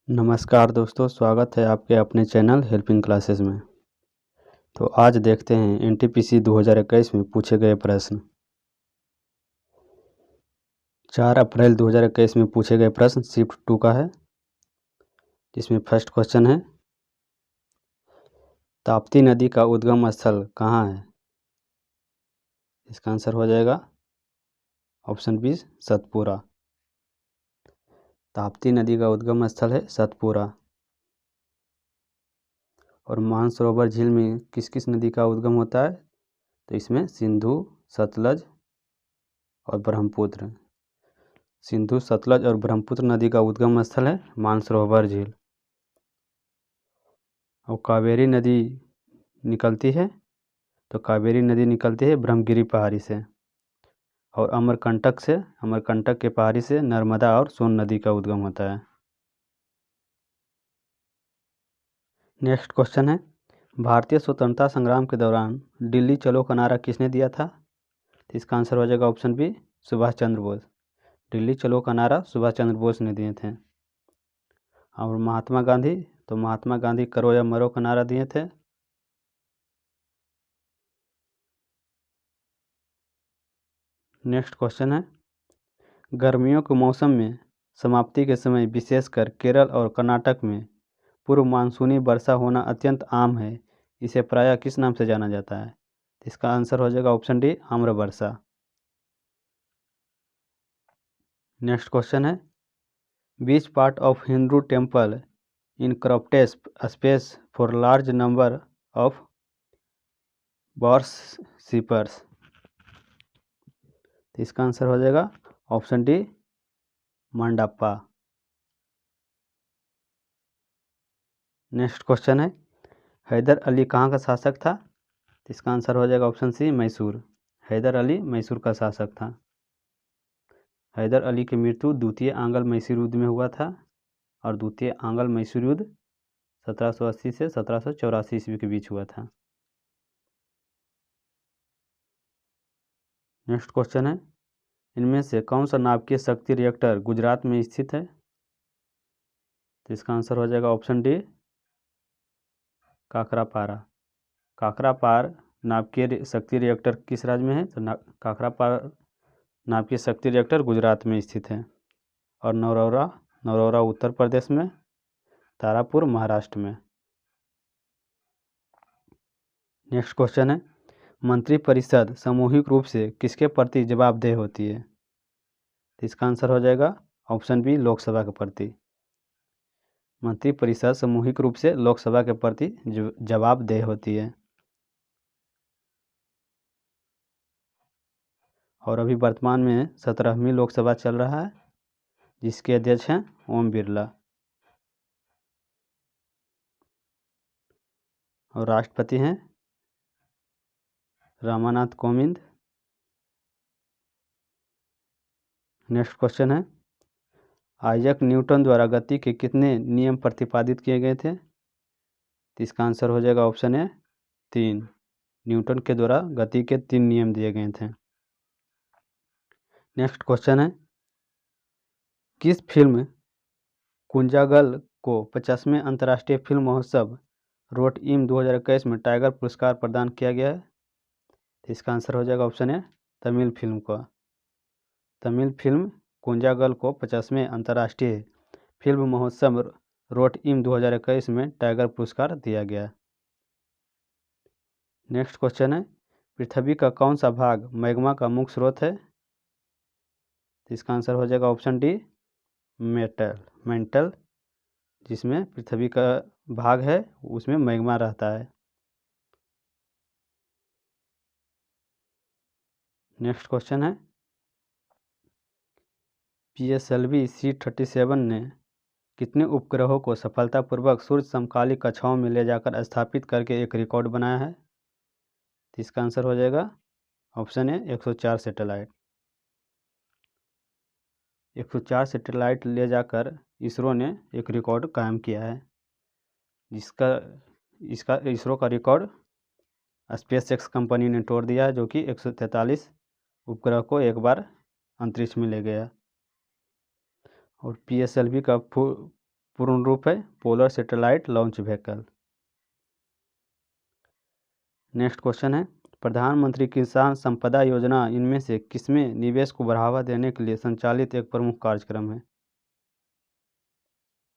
नमस्कार दोस्तों, स्वागत है आपके अपने चैनल हेल्पिंग क्लासेस में। तो आज देखते हैं एनटीपीसी 2021 में पूछे गए प्रश्न। 4 अप्रैल 2021 में पूछे गए प्रश्न शिफ्ट 2 का है, जिसमें फर्स्ट क्वेश्चन है, ताप्ती नदी का उद्गम स्थल कहाँ है? इसका आंसर हो जाएगा ऑप्शन बी, सतपुरा। ताप्ती नदी का उद्गम स्थल है सतपुरा। और मानसरोवर झील में किस किस नदी का उद्गम होता है? तो इसमें सिंधु, सतलज और ब्रह्मपुत्र। सिंधु, सतलज और ब्रह्मपुत्र नदी का उद्गम स्थल है मानसरोवर झील। और कावेरी नदी निकलती है, तो कावेरी नदी निकलती है ब्रह्मगिरी पहाड़ी से। और अमरकंटक के पहाड़ी से नर्मदा और सोन नदी का उद्गम होता है। नेक्स्ट क्वेश्चन है, भारतीय स्वतंत्रता संग्राम के दौरान दिल्ली चलो का नारा किसने दिया था? तो इसका आंसर हो जाएगा ऑप्शन बी, सुभाष चंद्र बोस। दिल्ली चलो का नारा सुभाष चंद्र बोस ने दिए थे। और महात्मा गांधी करो या मरो का नारा दिए थे। नेक्स्ट क्वेश्चन है, गर्मियों के मौसम में समाप्ति के समय विशेषकर केरल और कर्नाटक में पूर्व मानसूनी वर्षा होना अत्यंत आम है। इसे प्रायः किस नाम से जाना जाता है? इसका आंसर हो जाएगा ऑप्शन डी, आम्र वर्षा। नेक्स्ट क्वेश्चन है, which part of Hindu temple in crowded space for large number of worshippers. तो इसका आंसर हो जाएगा option D, mandapa. Next question है, हैदर अली कहाँ का शासक था? इसका आंसर हो जाएगा ऑप्शन सी, मैसूर। हैदर अली मैसूर का शासक था। हैदर अली की मृत्यु द्वितीय आंग्ल मैसूर युद्ध में हुआ था। और द्वितीय आंग्ल मैसूर युद्ध 1780 से 1784 ईस्वी के बीच हुआ था। नेक्स्ट क्वेश्चन है, इनमें से कौन सा नाभिकीय शक्ति रिएक्टर गुजरात में स्थित है? तो इसका आंसर हो जाएगा ऑप्शन डी, काकरापारा। काकरापार नाभिकीय शक्ति रिएक्टर किस राज्य में है? तो काकरापार नाभिकीय शक्ति रिएक्टर गुजरात में स्थित है। और नौरौरा उत्तर प्रदेश में, तारापुर महाराष्ट्र में। नेक्स्ट क्वेश्चन है, मंत्रिपरिषद सामूहिक रूप से किसके प्रति जवाबदेह होती है? तो इसका आंसर हो जाएगा ऑप्शन बी, लोकसभा के प्रति। मंत्रिपरिषद सामूहिक रूप से लोकसभा के प्रति जवाबदेह होती है। और अभी वर्तमान में 17वीं लोकसभा चल रहा है, जिसके अध्यक्ष हैं ओम बिरला। और राष्ट्रपति हैं रामनाथ कोविंद। नेक्स्ट क्वेश्चन है, आइजैक न्यूटन द्वारा गति के कितने नियम प्रतिपादित किए गए थे? तो इसका आंसर हो जाएगा ऑप्शन ए, 3। न्यूटन के द्वारा गति के 3 नियम दिए गए थे। नेक्स्ट क्वेश्चन है, किस फिल्म कुंजागल को 50वें अंतर्राष्ट्रीय फिल्म महोत्सव रोटईम 2021 में टाइगर पुरस्कार प्रदान किया गया है? तो इसका आंसर हो जाएगा ऑप्शन ए, तमिल फिल्म को। तमिल फिल्म कुंजागल को 50वें अंतर्राष्ट्रीय फिल्म महोत्सव रोटईम 2021 में टाइगर पुरस्कार दिया गया। नेक्स्ट क्वेश्चन है, पृथ्वी का कौन सा भाग मैग्मा का मुख्य स्रोत है? तो इसका आंसर हो जाएगा ऑप्शन डी, मेंटल। जिसमें पृथ्वी का भाग है उसमें मैग्मा रहता है। नेक्स्ट क्वेश्चन है, PSLV C-37 ने कितने उपग्रहों को सफलतापूर्वक सूर्य समकालिक कक्षाओं में ले जाकर स्थापित करके एक रिकॉर्ड बनाया है? तो इसका आंसर हो जाएगा ऑप्शन ए, 104 सैटेलाइट। 104 सैटेलाइट ले जाकर इसरो ने एक रिकॉर्ड कायम किया है, इसका इसरो का रिकॉर्ड SpaceX कंपनी ने तोड़ दिया है, जो कि 143 उपग्रह को एक बार अंतरिक्ष में ले गया। और PSLV का पूर्ण रूप है polar satellite launch vehicle. Next question है, प्रधानमंत्री किसान संपदा योजना इनमें से किसमें निवेश को बढ़ावा देने के लिए संचालित एक प्रमुख कार्यक्रम है?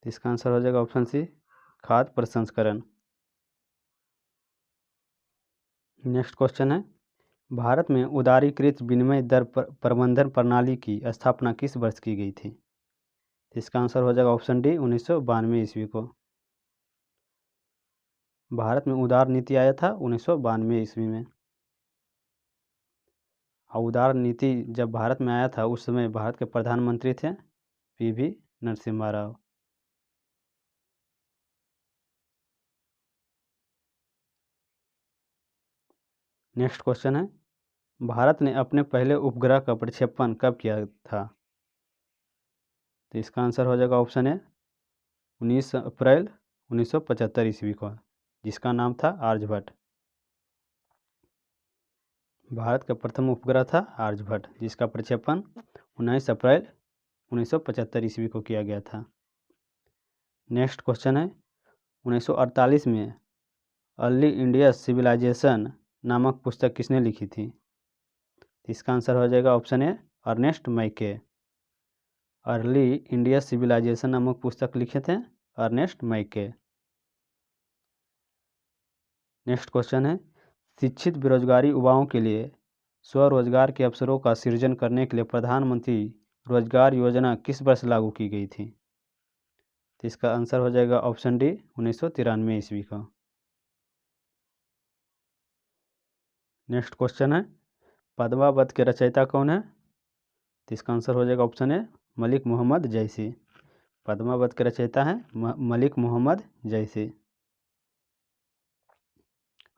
इसका आंसर हो जाएगा ऑप्शन सी, खाद्य प्रसंस्करण। नेक्स्ट क्वेश्चन है, भारत में उदारीकृत विनिमय दर प्रबंधन प्रणाली की स्थापना किस वर्ष की गई थी? इसका आंसर हो जाएगा ऑप्शन डी, 1992 ईस्वी को। भारत में उदार नीति आया था 1992 ईस्वी में। और उदार नीति जब भारत में आया था उस समय भारत के प्रधानमंत्री थे P V. Narasimha Rao. Next question है, भारत ने अपने पहले उपग्रह का प्रक्षेपण कब किया था? तो इसका आंसर हो जाएगा ऑप्शन है 19 अप्रैल 1975 ईस्वी को, जिसका नाम था आर्यभट्ट। भारत का प्रथम उपग्रह था आर्यभट्ट, जिसका प्रक्षेपण 19 अप्रैल 1975 ईस्वी को किया गया था। नेक्स्ट क्वेश्चन है, 1948 में अर्ली इंडिया सिविलाइजेशन नामक पुस्तक किसने लिखी थी? इसका आंसर हो जाएगा ऑप्शन ए, अर्नेस्ट मैके। अर्ली इंडिया सिविलाइजेशन नामक पुस्तक लिखे थे अर्नेस्ट मैके। नेक्स्ट क्वेश्चन है, शिक्षित बेरोजगारी युवाओं के लिए स्वरोजगार के अवसरों का सृजन करने के लिए प्रधानमंत्री रोजगार योजना किस वर्ष लागू की गई थी? तो इसका आंसर हो जाएगा ऑप्शन डी, 1993 ईस्वी का। नेक्स्ट क्वेश्चन है, पद्मावत के रचयिता कौन है? तो इसका आंसर हो जाएगा ऑप्शन ए, मलिक मोहम्मद जैसी। पद्मावत के रचयिता हैं मलिक मोहम्मद जैसी।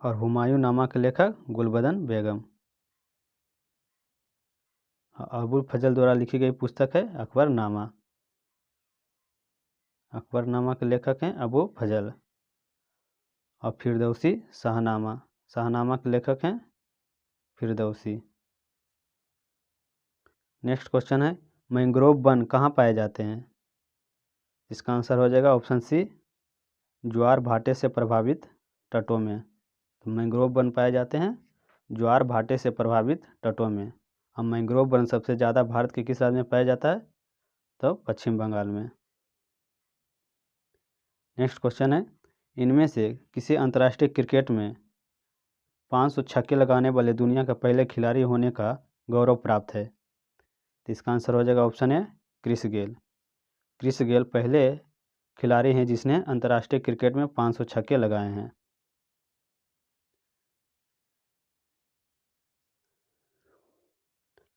और हुमायूं नामा के लेखक गुलबदन बेगम। अबुल फजल द्वारा लिखी गई पुस्तक है अकबरनामा। अकबरनामा के लेखक हैं अबू फजल। और फिरदौसी शाहनामा, शाहनामा के लेखक हैं फिरदौसी। नेक्स्ट क्वेश्चन है, मैंग्रोव वन कहाँ पाए जाते हैं? इसका आंसर हो जाएगा ऑप्शन सी, ज्वार भाटे से प्रभावित तटों में। तो मैंग्रोव वन पाए जाते हैं ज्वार भाटे से प्रभावित तटों में। और मैंग्रोव वन सबसे ज़्यादा भारत के किस राज्य में पाया जाता है? तो पश्चिम बंगाल में। नेक्स्ट क्वेश्चन है, इनमें से किसी अंतर्राष्ट्रीय क्रिकेट में 500 छक्के लगाने वाले दुनिया का पहले खिलाड़ी होने का गौरव प्राप्त है? तो इसका आंसर हो जाएगा ऑप्शन है, क्रिस गेल। क्रिस गेल पहले खिलाड़ी हैं जिसने अंतर्राष्ट्रीय क्रिकेट में 500 छक्के लगाए हैं।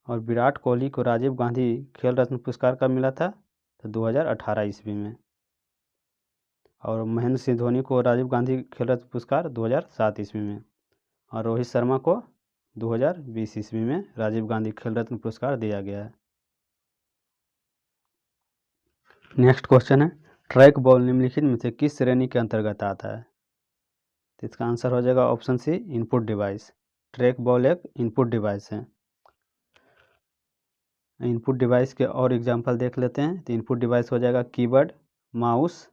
और विराट कोहली को राजीव गांधी खेल रत्न पुरस्कार कब मिला था? तो 2018 ईस्वी में। और महेंद्र सिंह धोनी को राजीव गांधी खेल रत्न पुरस्कार 2007 ईस्वी में। और रोहित शर्मा को 2020 ईस्वी में राजीव गांधी खेल रत्न पुरस्कार दिया गया है। नेक्स्ट क्वेश्चन है, ट्रैक बॉल निम्नलिखित में से किस श्रेणी के अंतर्गत आता है? तो इसका आंसर हो जाएगा option C, input device. Track ball एक इनपुट डिवाइस है। इनपुट डिवाइस के और एग्जांपल देख लेते हैं। तो इनपुट डिवाइस हो जाएगा कीबोर्ड, माउस,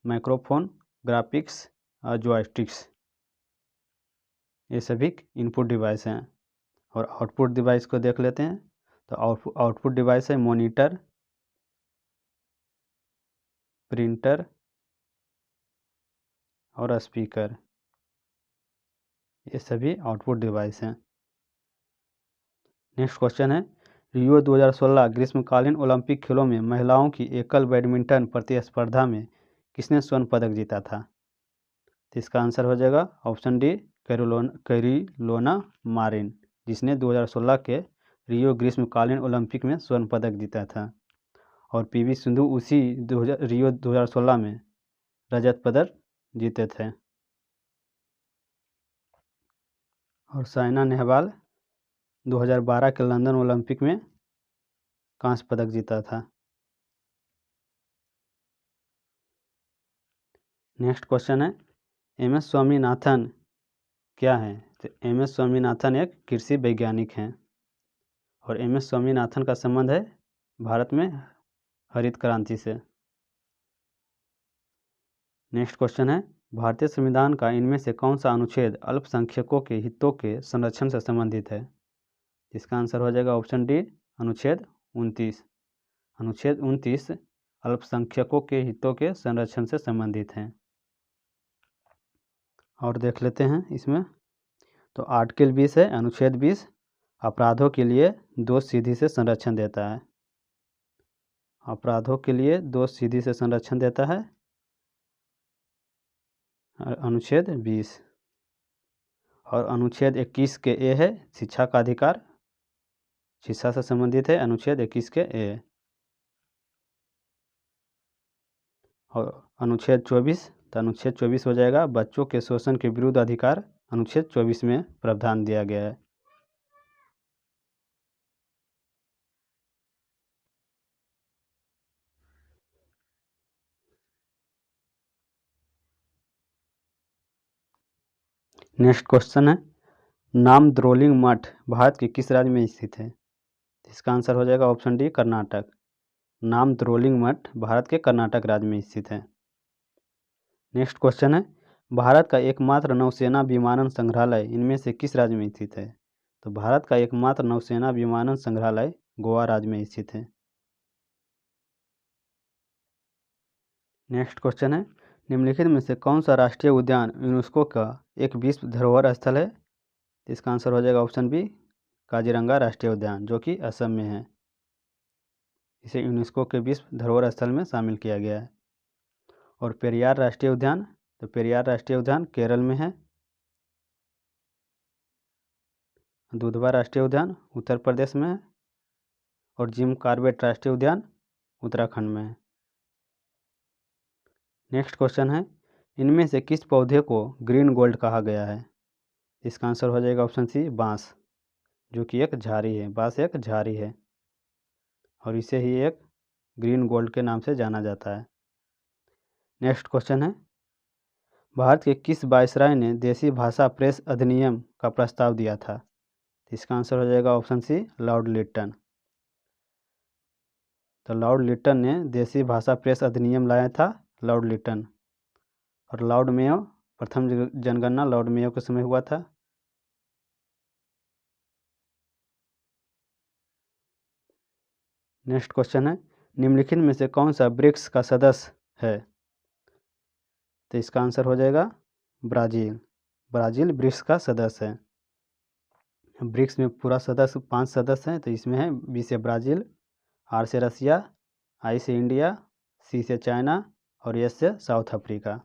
माइक्रोफोन, ग्राफिक्स और जॉयस्टिक्स। ये सभी इनपुट डिवाइस हैं। और आउटपुट डिवाइस को देख लेते हैं। तो आउटपुट डिवाइस है मॉनिटर, प्रिंटर और स्पीकर। ये सभी आउटपुट डिवाइस हैं। नेक्स्ट क्वेश्चन है, रियो 2016 ग्रीष्मकालीन ओलंपिक खेलों में महिलाओं की एकल बैडमिंटन प्रतिस्पर्धा में किसने स्वर्ण पदक जीता था? तो इसका आंसर हो जाएगा ऑप्शन डी, कैरोलिना मारिन, जिसने 2016 के रियो ग्रीष्मकालीन ओलंपिक में स्वर्ण पदक जीता था। और पी.वी. सिंधु उसी रियो 2016 में रजत पदक जीते थे। और साइना नेहवाल 2012 के लंदन ओलंपिक में कांस्य पदक जीता था। नेक्स्ट क्वेश्चन है, एम एस स्वामीनाथन क्या है? तो एम एस स्वामीनाथन एक कृषि वैज्ञानिक हैं। और एम एस स्वामीनाथन का संबंध है भारत में हरित क्रांति से। नेक्स्ट क्वेश्चन है, भारतीय संविधान का इनमें से कौन सा अनुच्छेद अल्पसंख्यकों के हितों के संरक्षण से संबंधित है? इसका आंसर हो जाएगा ऑप्शन डी, अनुच्छेद 29। अनुच्छेद 29 अल्पसंख्यकों के हितों के संरक्षण से संबंधित हैं। और देख लेते हैं इसमें, तो आर्टिकल 20 है, अनुच्छेद 20 अपराधों के लिए दोष सिद्धि से संरक्षण देता है। अपराधों के लिए दोष सिद्धि से संरक्षण देता है अनुच्छेद 20। और अनुच्छेद 21 के ए है, शिक्षा का अधिकार, शिक्षा से संबंधित है अनुच्छेद 21 के ए। और अनुच्छेद 24, तो अनुच्छेद 24 हो जाएगा बच्चों के शोषण के विरुद्ध अधिकार, अनुच्छेद 24 में प्रावधान दिया गया है। नेक्स्ट क्वेश्चन है, नामद्रोलिंग मठ भारत के किस राज्य में स्थित है? इसका आंसर हो जाएगा ऑप्शन डी, कर्नाटक। नामद्रोलिंग मठ भारत के कर्नाटक राज्य में स्थित है। नेक्स्ट क्वेश्चन है, भारत का एकमात्र नौसेना विमानन संग्रहालय इनमें से किस राज्य में स्थित है? तो भारत का एकमात्र नौसेना विमानन संग्रहालय गोवा राज्य में स्थित है। नेक्स्ट क्वेश्चन है, निम्नलिखित में से कौन सा राष्ट्रीय उद्यान यूनेस्को का एक विश्व धरोहर स्थल है? इसका आंसर हो जाएगा ऑप्शन बी, काजीरंगा राष्ट्रीय उद्यान, जो कि असम में है। इसे यूनेस्को के विश्व धरोहर स्थल में शामिल किया गया है। और पेरियार राष्ट्रीय उद्यान, तो पेरियार राष्ट्रीय उद्यान केरल में है। दुधवा राष्ट्रीय उद्यान उत्तर प्रदेश में है। और जिम कॉर्बेट राष्ट्रीय उद्यान उत्तराखंड में है। नेक्स्ट क्वेश्चन है, इनमें से किस पौधे को ग्रीन गोल्ड कहा गया है? इसका आंसर हो जाएगा ऑप्शन सी, बांस, जो कि एक झाड़ी है। बांस एक झाड़ी है और इसे ही एक ग्रीन गोल्ड के नाम से जाना जाता है। नेक्स्ट क्वेश्चन है, भारत के किस वायसराय ने देसी भाषा प्रेस अधिनियम का प्रस्ताव दिया था? इसका आंसर हो जाएगा ऑप्शन सी, लॉर्ड लिटन। तो लॉर्ड लिटन ने देसी भाषा प्रेस अधिनियम लाया था, लॉर्ड लिटन। और लॉर्ड मेयो, प्रथम जनगणना लॉर्ड मेयो के समय हुआ था। नेक्स्ट क्वेश्चन है, निम्नलिखित में से कौन सा ब्रिक्स का सदस्य है? तो इसका आंसर हो जाएगा ब्राज़ील। ब्राज़ील ब्रिक्स का सदस्य है। ब्रिक्स में पूरा सदस्य 5 सदस्य हैं, तो इसमें है बी से ब्राज़ील, आर से रसिया, आई से इंडिया, सी से चाइना और एस से साउथ अफ्रीका।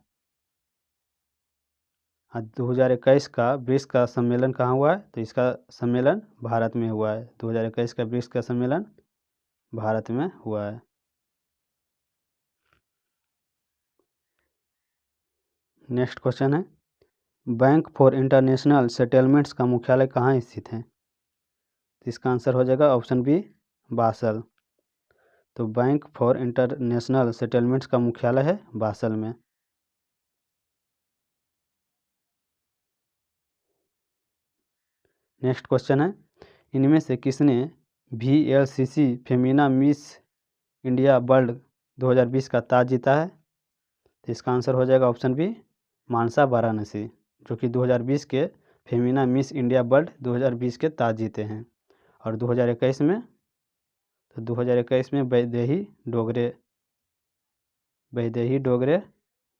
आज 2021 का ब्रिक्स का सम्मेलन कहाँ हुआ है? तो इसका सम्मेलन भारत में हुआ है। 2021 का ब्रिक्स का सम्मेलन भारत में हुआ है। नेक्स्ट क्वेश्चन है, बैंक फॉर इंटरनेशनल सेटलमेंट्स का मुख्यालय कहाँ स्थित है? इसका आंसर हो जाएगा ऑप्शन बी, बासल। तो बैंक फॉर इंटरनेशनल सेटलमेंट्स का मुख्यालय है बासल में। नेक्स्ट क्वेश्चन है, इनमें से किसने VLCC Femina miss India world 2020 का ताज जीता है? तो इसका आंसर हो जाएगा ऑप्शन बी, मानसा वाराणसी, जो कि 2020 के फेमिना मिस इंडिया वर्ल्ड 2020 के ताज जीते हैं। और 2021 में, तो 2021 में वैदेही डोगरे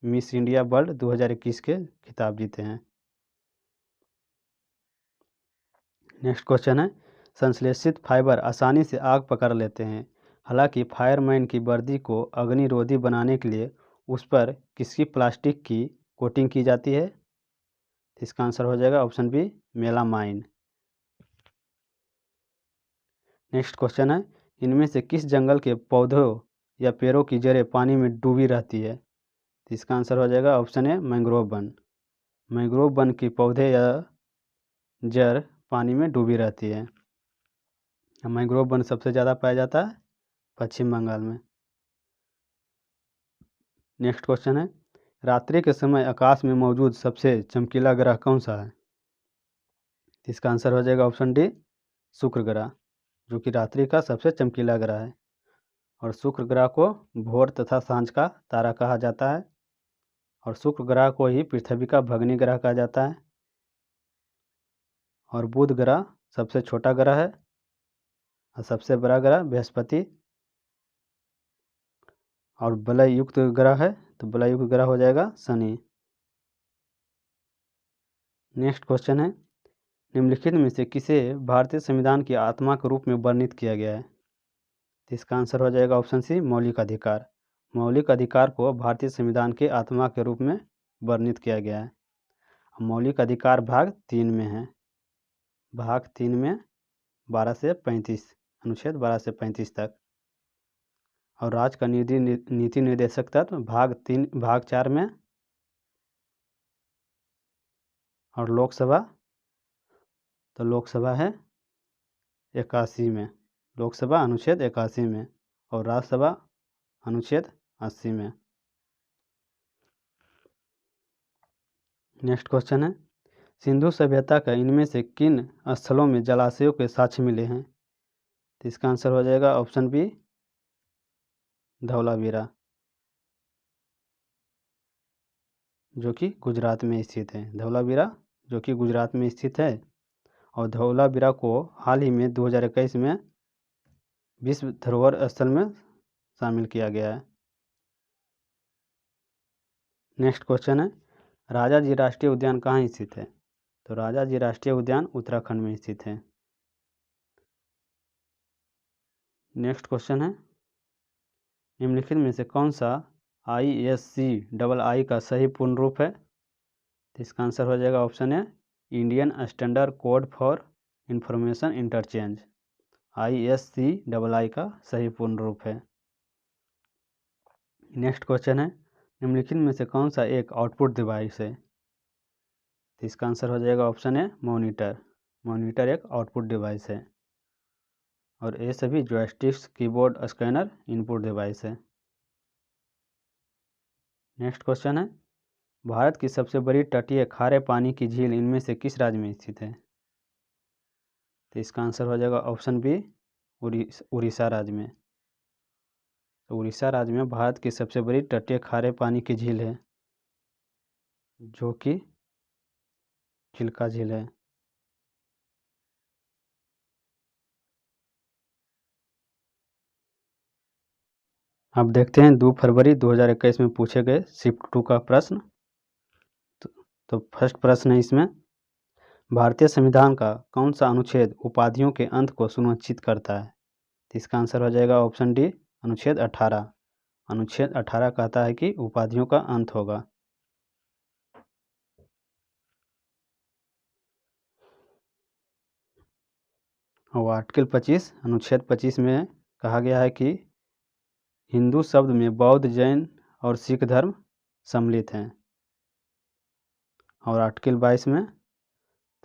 मिस इंडिया वर्ल्ड 2021 के खिताब जीते हैं। नेक्स्ट क्वेश्चन है, संश्लेषित फाइबर आसानी से आग पकड़ लेते हैं, हालांकि फायरमैन की वर्दी को अग्निरोधी बनाने के लिए उस पर किसकी प्लास्टिक की कोटिंग की जाती है? इसका आंसर हो जाएगा option B, melamine. Next question है, इनमें से किस जंगल के पौधों या पेड़ों की जड़ें पानी में डूबी रहती है? इसका आंसर हो जाएगा ऑप्शन ए, मैंग्रोव वन। मैंग्रोव वन की पौधे या जड़ पानी में डूबी रहती है। मैंग्रोव वन सबसे ज़्यादा पाया जाता है पश्चिम बंगाल में। नेक्स्ट क्वेश्चन है, रात्रि के समय आकाश में मौजूद सबसे चमकीला ग्रह कौन सा है? इसका आंसर हो जाएगा ऑप्शन डी, शुक्र ग्रह, जो कि रात्रि का सबसे चमकीला ग्रह है। और शुक्र ग्रह को भोर तथा सांझ का तारा कहा जाता है। और शुक्र ग्रह को ही पृथ्वी का भग्नी ग्रह कहा जाता है। और बुध ग्रह सबसे छोटा ग्रह है और सबसे बड़ा ग्रह बृहस्पति। और बलय युक्त ग्रह है तो बलय युक्त ग्रह हो जाएगा शनि। नेक्स्ट क्वेश्चन है, निम्नलिखित में से किसे भारतीय संविधान की आत्मा के रूप में वर्णित किया गया है? तो इसका आंसर हो जाएगा ऑप्शन सी, मौलिक अधिकार। मौलिक अधिकार को भारतीय संविधान के आत्मा के रूप में वर्णित किया गया है। मौलिक अधिकार भाग 3 में है, भाग 3 में 12 से 35, अनुच्छेद 12 से 35 तक। और राज्य का नीति निर्देशक तत्व भाग 4 में। और लोकसभा तो लोकसभा है 81 में, लोकसभा अनुच्छेद 81 में। और राज्यसभा अनुच्छेद 80 में। नेक्स्ट क्वेश्चन है, सिंधु सभ्यता का इनमें से किन स्थलों में जलाशयों के साक्ष्य मिले हैं? तो इसका आंसर हो जाएगा ऑप्शन बी, धौलावीरा, जो कि गुजरात में स्थित है। धौलावीरा जो कि गुजरात में स्थित है। और धौलावीरा को हाल ही में 2021 में विश्व धरोहर स्थल में शामिल किया गया है। नेक्स्ट क्वेश्चन है, राजाजी राष्ट्रीय उद्यान कहाँ स्थित है? तो राजाजी राष्ट्रीय उद्यान उत्तराखंड में स्थित है। नेक्स्ट क्वेश्चन है, निम्नलिखित में से कौन सा ISCII का सही पूर्ण रूप है? तो इसका आंसर हो जाएगा ऑप्शन है, Indian standard code for information interchange. ISCII का सही पूर्ण रूप है। नेक्स्ट क्वेश्चन है, निम्नलिखित में से कौन सा एक आउटपुट डिवाइस है? तो इसका आंसर हो जाएगा ऑप्शन है, मॉनिटर। मॉनिटर एक आउटपुट डिवाइस है। और ये सभी joysticks, keyboard, scanner input device है। नेक्स्ट क्वेश्चन है, भारत की सबसे बड़ी तटीय खारे पानी की झील इनमें से किस राज्य में स्थित है? तो इसका आंसर हो जाएगा ऑप्शन बी, उड़ीसा राज्य में। तो उड़ीसा राज्य में भारत की सबसे बड़ी तटीय खारे पानी की झील है, जो कि चिल्का झील है। अब देखते हैं 2 फरवरी 2021 में पूछे गए शिफ्ट 2 का प्रश्न। तो फर्स्ट प्रश्न है इसमें, भारतीय संविधान का कौन सा अनुच्छेद उपाधियों के अंत को सुनिश्चित करता है? तो इसका आंसर हो जाएगा ऑप्शन डी, अनुच्छेद 18। अनुच्छेद 18 कहता है कि उपाधियों का अंत होगा। और आर्टिकल 25, अनुच्छेद 25 में कहा गया है कि हिंदू शब्द में बौद्ध, जैन और सिख धर्म सम्मिलित हैं। और आर्टिकल 22 में,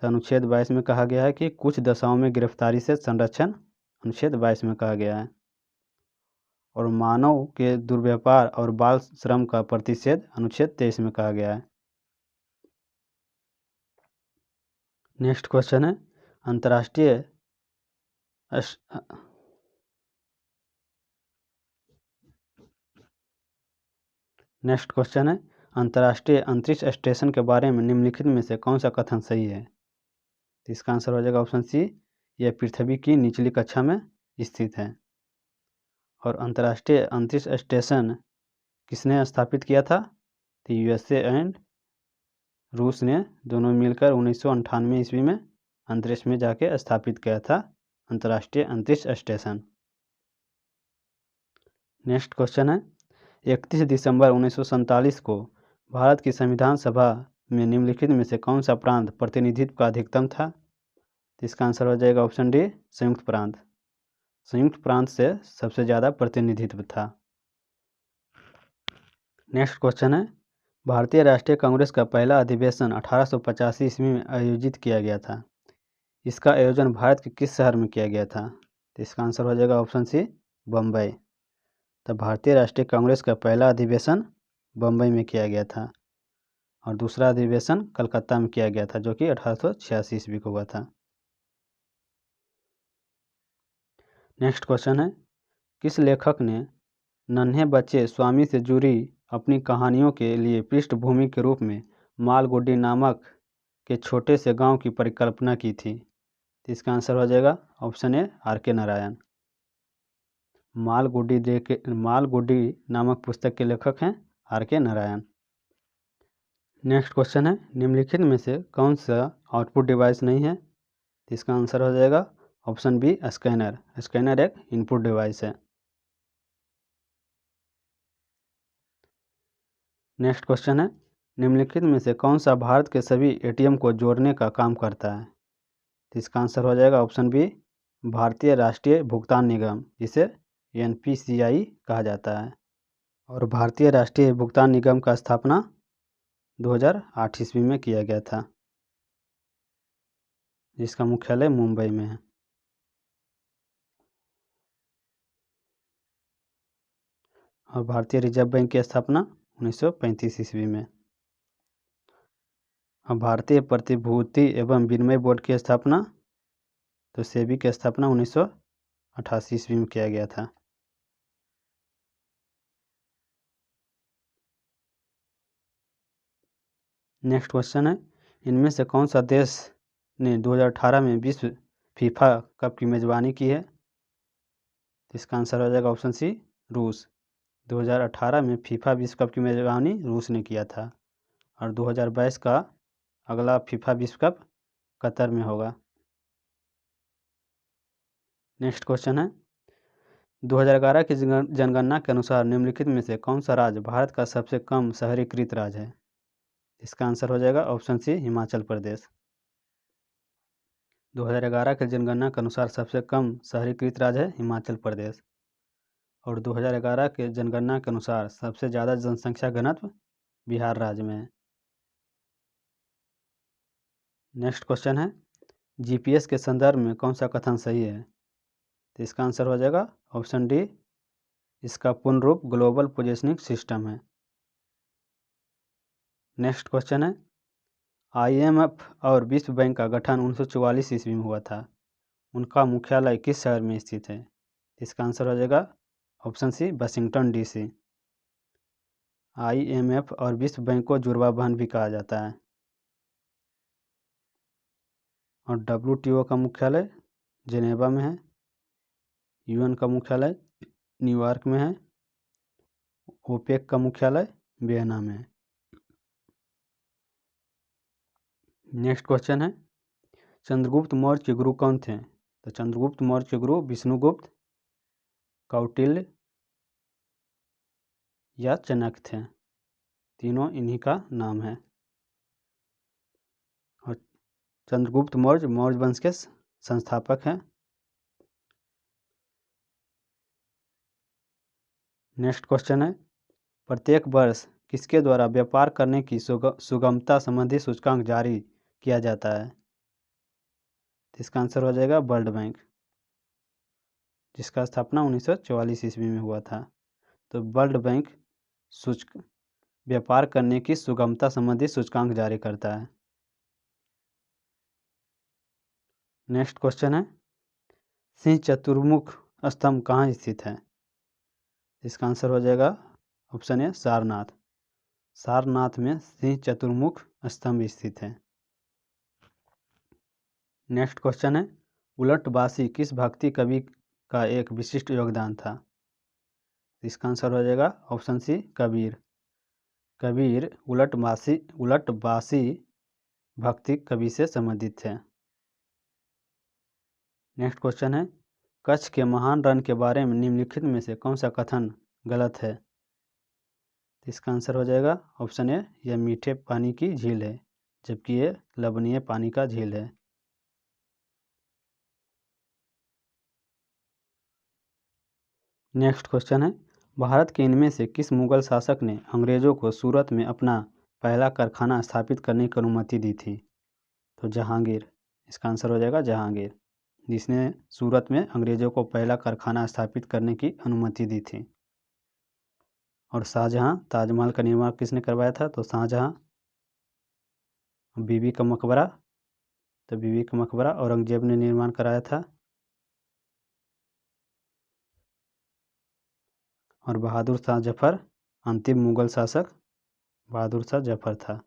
तो अनुच्छेद 22 में कहा गया है कि कुछ दशाओं में गिरफ्तारी से संरक्षण, अनुच्छेद 22 में कहा गया है। और मानव के दुर्व्यापार और बाल श्रम का प्रतिषेध, अनुच्छेद 23 में कहा गया है। नेक्स्ट क्वेश्चन है, अंतर्राष्ट्रीय नेक्स्ट क्वेश्चन है, अंतर्राष्ट्रीय अंतरिक्ष स्टेशन के बारे में निम्नलिखित में से कौन सा कथन सही है? तो इसका आंसर हो जाएगा ऑप्शन सी, यह पृथ्वी की निचली कक्षा में स्थित है। और अंतर्राष्ट्रीय अंतरिक्ष स्टेशन किसने स्थापित किया था? तो USA एंड रूस ने दोनों मिलकर 1998 ईस्वी में अंतरिक्ष में जाके स्थापित किया था अंतर्राष्ट्रीय अंतरिक्ष स्टेशन। नेक्स्ट क्वेश्चन है, 31 दिसंबर 1947 को भारत की संविधान सभा में निम्नलिखित में से कौन सा प्रांत प्रतिनिधित्व का अधिकतम था? तो इसका आंसर हो जाएगा ऑप्शन डी, संयुक्त प्रांत। संयुक्त प्रांत से सबसे ज़्यादा प्रतिनिधित्व था। नेक्स्ट क्वेश्चन है, भारतीय राष्ट्रीय कांग्रेस का पहला अधिवेशन 1885 ईस्वी में आयोजित किया गया था। इसका आयोजन भारत के किस शहर में किया गया था? तो इसका आंसर हो जाएगा ऑप्शन सी, बम्बई। तो भारतीय राष्ट्रीय कांग्रेस का पहला अधिवेशन बम्बई में किया गया था। और दूसरा अधिवेशन कलकत्ता में किया गया था, जो कि 1886 ईस्वी को हुआ था। नेक्स्ट क्वेश्चन है, किस लेखक ने नन्हे बच्चे स्वामी से जुड़ी अपनी कहानियों के लिए पृष्ठभूमि के रूप में मालगुडी नामक के छोटे से गांव की परिकल्पना की थी? तो इसका आंसर हो जाएगा option A R K. Narayan. Malgudi नामक पुस्तक के लेखक हैं आर.के. नारायण। नेक्स्ट क्वेश्चन है, निम्नलिखित में से कौन सा आउटपुट डिवाइस नहीं है? तो इसका आंसर हो जाएगा ऑप्शन बी स्कैनर। स्कैनर एक इनपुट डिवाइस है। नेक्स्ट क्वेश्चन है, निम्नलिखित में से कौन सा भारत के सभी एटीएम को जोड़ने का काम करता है? तो इसका आंसर हो जाएगा ऑप्शन बी भारतीय राष्ट्रीय भुगतान निगम, जिसे एनपीसीआई कहा जाता है। और भारतीय राष्ट्रीय भुगतान निगम का स्थापना 2008 ईस्वी में किया गया था, जिसका मुख्यालय मुंबई में है। और भारतीय रिजर्व बैंक की स्थापना 1935 ईस्वी में। और भारतीय प्रतिभूति एवं विनिमय बोर्ड की स्थापना, तो सेबी की स्थापना 1988 ईस्वी में किया गया था। नेक्स्ट क्वेश्चन है, इनमें से कौन सा देश ने 2018 में विश्व फीफा कप की मेजबानी की है? इसका आंसर हो जाएगा ऑप्शन सी रूस। 2018 में फीफा विश्व कप की मेजबानी रूस ने किया था। और 2022 का अगला फीफा विश्व कप कतर में होगा। नेक्स्ट क्वेश्चन है, 2011 की जनगणना के अनुसार निम्नलिखित में से कौन सा राज्य भारत का सबसे कम शहरीकृत राज्य है? इसका आंसर हो जाएगा ऑप्शन सी हिमाचल प्रदेश। 2011 के जनगणना के अनुसार सबसे कम शहरीकृत राज्य है हिमाचल प्रदेश। और 2011 के जनगणना के अनुसार सबसे ज़्यादा जनसंख्या घनत्व बिहार राज्य में है। नेक्स्ट क्वेश्चन है, जीपीएस के संदर्भ में कौन सा कथन सही है? तो इसका आंसर हो जाएगा ऑप्शन डी, इसका पूर्ण रूप ग्लोबल पोजिशनिंग सिस्टम है। नेक्स्ट क्वेश्चन है, आईएमएफ और विश्व बैंक का गठन 1944 ईस्वी में हुआ था। उनका मुख्यालय किस शहर में स्थित है? इसका आंसर हो जाएगा option C Washington DC. IMF और विश्व बैंक को जुड़वा बहन भी कहा जाता है। और डब्ल्यूटीओ का मुख्यालय जेनेवा में है। यूएन का मुख्यालय न्यूयॉर्क में है। ओपेक का मुख्यालय वियना में है। नेक्स्ट क्वेश्चन है, चंद्रगुप्त मौर्य के गुरु कौन थे? तो चंद्रगुप्त मौर्य के गुरु विष्णुगुप्त, कौटिल्य या चाणक्य थे। तीनों इन्हीं का नाम है। और चंद्रगुप्त मौर्य मौर्य वंश के संस्थापक हैं। नेक्स्ट क्वेश्चन है, प्रत्येक वर्ष किसके द्वारा व्यापार करने की सुगमता संबंधी सूचकांक जारी किया जाता है? इसका आंसर हो जाएगा वर्ल्ड बैंक, जिसका स्थापना 1944 ईस्वी में हुआ था। तो वर्ल्ड बैंक व्यापार करने की सुगमता संबंधी सूचकांक जारी करता है। नेक्स्ट क्वेश्चन है, सिंह चतुर्मुख स्तंभ कहाँ स्थित है? इसका आंसर हो जाएगा ऑप्शन ए सारनाथ। सारनाथ में सिंह चतुर्मुख स्तंभ स्थित है। नेक्स्ट क्वेश्चन है, उलटबासी किस भक्ति कवि का एक विशिष्ट योगदान था? इसका आंसर हो जाएगा ऑप्शन सी कबीर। कबीर उलटबासी भक्ति कवि से संबंधित थे। नेक्स्ट क्वेश्चन है, कच्छ के महान रण के बारे में निम्नलिखित में से कौन सा कथन गलत है? इसका आंसर हो जाएगा ऑप्शन ए, यह मीठे पानी की झील है, जबकि ये लवणीय पानी का झील है। नेक्स्ट क्वेश्चन है, भारत के इनमें से किस मुगल शासक ने अंग्रेजों को सूरत में अपना पहला कारखाना स्थापित करने की अनुमति दी थी? तो जहांगीर। इसका आंसर हो जाएगा जहांगीर, जिसने सूरत में अंग्रेजों को पहला कारखाना स्थापित करने की अनुमति दी थी। और शाहजहां, ताजमहल का निर्माण किसने करवाया था? तो शाहजहां। बीबी का मकबरा, तो बीबी का मकबरा औरंगजेब ने निर्माण कराया था। और बहादुर शाह जफर अंतिम मुगल शासक बहादुर शाह जफर था।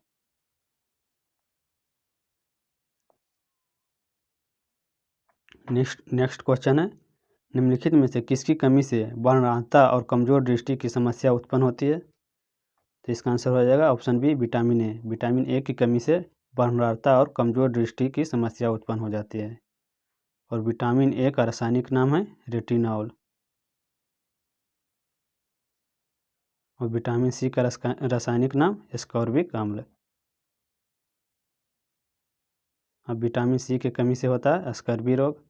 नेक्स्ट क्वेश्चन है, निम्नलिखित में से किसकी कमी से वर्णरहितता और कमजोर दृष्टि की समस्या उत्पन्न होती है? तो इसका आंसर हो जाएगा option B vitamin A. Vitamin A की कमी से वर्णरहितता और कमजोर दृष्टि की समस्या उत्पन्न हो जाती है। और विटामिन ए का रासायनिक नाम है रेटिनॉल। और विटामिन सी का रासायनिक नाम एस्कॉर्बिक अम्ल। अब विटामिन सी की कमी से होता है स्कर्वी रोग।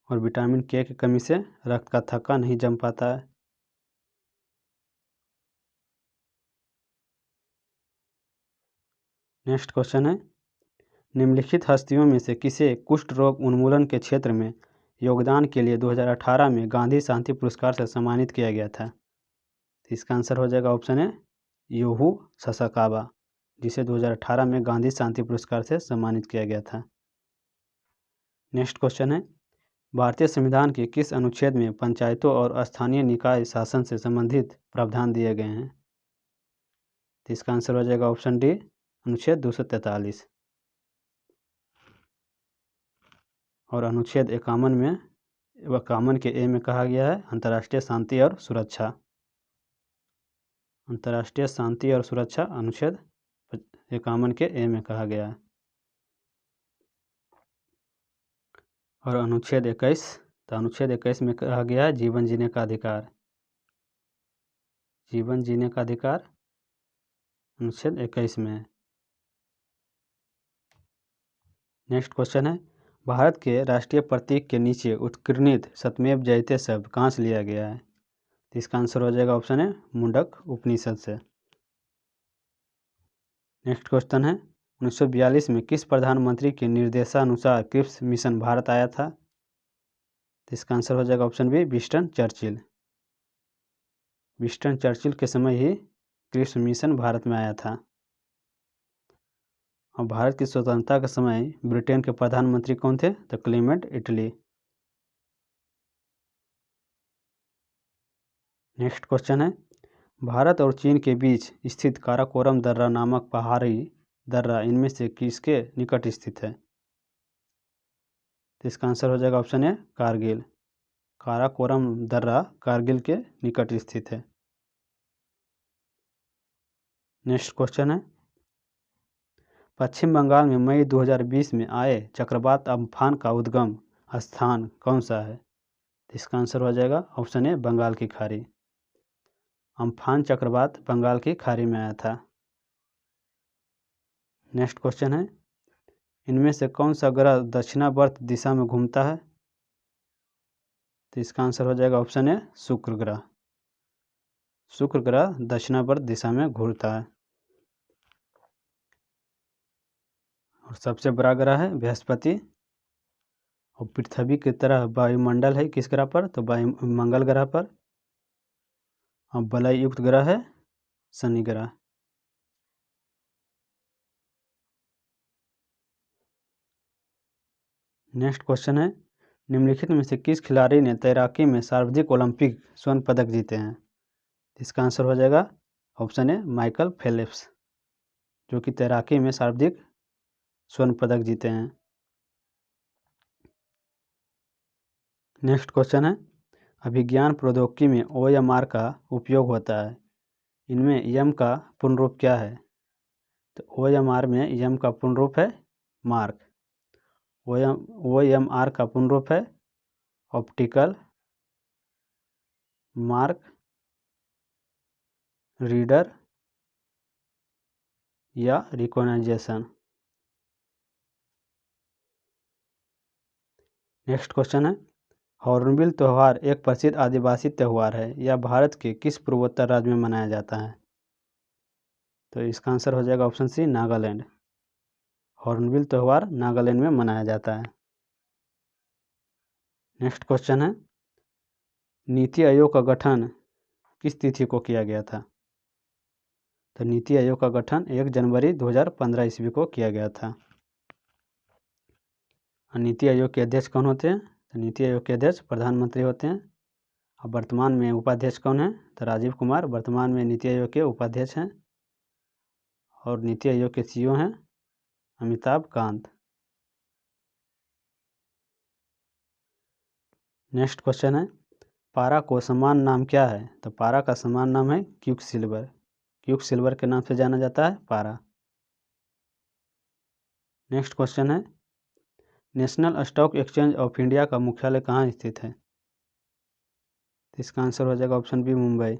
और विटामिन के की कमी से रक्त का थक्का नहीं जम पाता है। नेक्स्ट क्वेश्चन है, निम्नलिखित हस्तियों में से किसे कुष्ठ रोग उन्मूलन के क्षेत्र में योगदान के लिए 2018 में गांधी शांति पुरस्कार से सम्मानित किया गया था? तो इसका आंसर हो जाएगा ऑप्शन है योहू ससाकावा, जिसे 2018 में गांधी शांति पुरस्कार से सम्मानित किया गया था। नेक्स्ट क्वेश्चन है, भारतीय संविधान के किस अनुच्छेद में पंचायतों और स्थानीय निकाय शासन से संबंधित प्रावधान दिए गए हैं? तो इसका आंसर हो जाएगा ऑप्शन डी अनुच्छेद 243। और अनुच्छेद 51 के ए में कहा गया है अंतर्राष्ट्रीय शांति और सुरक्षा। अंतर्राष्ट्रीय शांति और सुरक्षा अनुच्छेद 51 के ए में कहा गया है। और अनुच्छेद 21, तो अनुच्छेद 21 में कहा गया है जीवन जीने का अधिकार। जीवन जीने का अधिकार अनुच्छेद 21 में है। नेक्स्ट क्वेश्चन है, भारत के राष्ट्रीय प्रतीक के नीचे उत्कीर्णित सत्यमेव जयते शब्द कहाँ से लिया गया है? तो इसका आंसर हो जाएगा ऑप्शन है मुंडक उपनिषद से। नेक्स्ट क्वेश्चन है, 1942 में किस प्रधानमंत्री के निर्देशानुसार क्रिप्स मिशन भारत आया था? तो इसका आंसर हो जाएगा option B Winston Churchill. Winston Churchill के समय ही क्रिप्स मिशन भारत में आया था। और भारत की स्वतंत्रता के समय ब्रिटेन के प्रधानमंत्री कौन थे? तो क्लेमेंट इटली। नेक्स्ट क्वेश्चन है, भारत और चीन के बीच स्थित काराकोरम दर्रा नामक पहाड़ी दर्रा इनमें से किसके निकट स्थित है? तो इसका आंसर हो जाएगा ऑप्शन है कारगिल। काराकोरम दर्रा कारगिल के निकट स्थित है। नेक्स्ट क्वेश्चन है, पश्चिम बंगाल में मई 2020 में आए चक्रवात अम्फान का उद्गम स्थान कौन सा है? तो इसका आंसर हो जाएगा ऑप्शन ए बंगाल की खाड़ी। अम्फान चक्रवात बंगाल की खाड़ी में आया था। नेक्स्ट क्वेश्चन है, इनमें से कौन सा ग्रह दक्षिणावर्त दिशा में घूमता है? तो इसका आंसर हो जाएगा ऑप्शन है शुक्र ग्रह। शुक्र ग्रह दक्षिणावर्त दिशा में घूमता है। और सबसे बड़ा ग्रह है बृहस्पति। और पृथ्वी की तरह वायुमंडल है किस ग्रह पर? तो मंगल ग्रह पर। और बलय युक्त ग्रह है शनि ग्रह। नेक्स्ट क्वेश्चन है, निम्नलिखित में से किस खिलाड़ी ने तैराकी में सर्वाधिक ओलंपिक स्वर्ण पदक जीते हैं? इसका आंसर हो जाएगा ऑप्शन है माइकल फेलिप्स, जो कि तैराकी में सर्वाधिक स्वर्ण पदक जीते हैं। नेक्स्ट क्वेश्चन है, अभिज्ञान प्रौद्योगिकी में OMR का उपयोग होता है, इनमें यम का पूर्ण रूप क्या है? तो OMR में यम का पूर्ण रूप है मार्क। OMR का पूर्ण रूप है ऑप्टिकल मार्क रीडर या रिकॉग्नाइजेशन। नेक्स्ट क्वेश्चन है, हॉर्नबिल त्यौहार एक प्रसिद्ध आदिवासी त्यौहार है, यह भारत के किस पूर्वोत्तर राज्य में मनाया जाता है? तो इसका आंसर हो जाएगा ऑप्शन सी नागालैंड। हॉर्नबिल त्यौहार नागालैंड में मनाया जाता है। नेक्स्ट क्वेश्चन है, नीति आयोग का गठन किस तिथि को किया गया था? तो नीति आयोग का गठन 1 जनवरी 2015 ईस्वी को किया गया था। नीति आयोग के अध्यक्ष कौन होते हैं? तो नीति आयोग के अध्यक्ष प्रधानमंत्री होते हैं। अब वर्तमान में उपाध्यक्ष कौन है? तो राजीव कुमार वर्तमान में नीति आयोग के उपाध्यक्ष हैं और नीति आयोग के सीईओ हैं अमिताभ कांत। नेक्स्ट क्वेश्चन है, पारा को समान नाम क्या है? तो पारा का समान नाम है क्विक सिल्वर। क्विक सिल्वर के नाम से जाना जाता है पारा। नेक्स्ट क्वेश्चन है, national stock exchange of India का मुख्यालय कहाँ स्थित है? तो इसका आंसर हो जाएगा option B, Mumbai.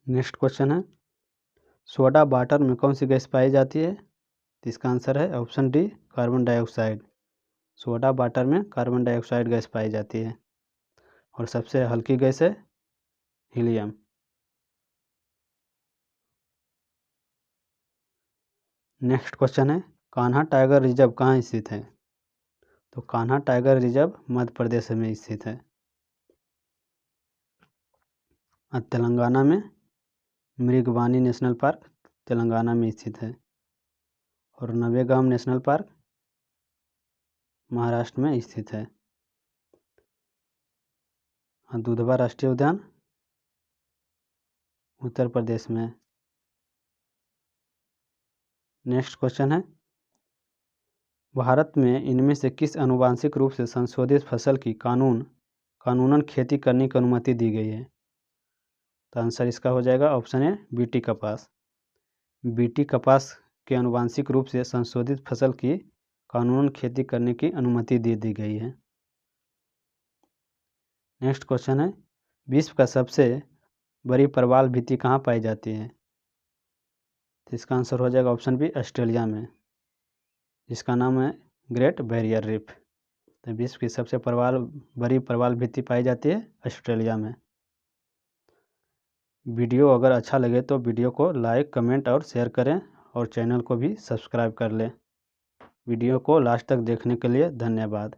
Next question है, सोडा वाटर में कौन सी गैस पाई जाती है? तो इसका आंसर है option D, carbon dioxide. Soda water में कार्बन डाइऑक्साइड गैस पाई जाती है और सबसे हल्की गैस है हीलियम। नेक्स्ट क्वेश्चन है, कान्हा टाइगर रिजर्व कहाँ स्थित है? तो कान्हा टाइगर रिजर्व मध्य प्रदेश में स्थित है। तेलंगाना में मृगवानी नेशनल पार्क तेलंगाना में स्थित है और नवेगाम नेशनल पार्क महाराष्ट्र में स्थित है। दुधवा राष्ट्रीय उद्यान उत्तर प्रदेश में। नेक्स्ट क्वेश्चन है, भारत में इनमें से किस आनुवांशिक रूप से संशोधित फसल की कानूनन खेती करने की अनुमति दी गई है? तो आंसर इसका हो जाएगा ऑप्शन ए, बीटी कपास। बीटी कपास के आनुवांशिक रूप से संशोधित फसल की कानूनन खेती करने की अनुमति दे दी गई है। नेक्स्ट क्वेश्चन है, विश्व का सबसे बड़ी प्रवाल भित्ति कहाँ पाई जाती है? तो इसका आंसर हो जाएगा ऑप्शन बी, ऑस्ट्रेलिया में, जिसका नाम है ग्रेट बैरियर रीफ। तो विश्व की सबसे बड़ी प्रवाल भित्ति पाई जाती है ऑस्ट्रेलिया में। वीडियो अगर अच्छा लगे तो वीडियो को लाइक, कमेंट और शेयर करें और चैनल को भी सब्सक्राइब कर लें। वीडियो को लास्ट तक देखने के लिए धन्यवाद।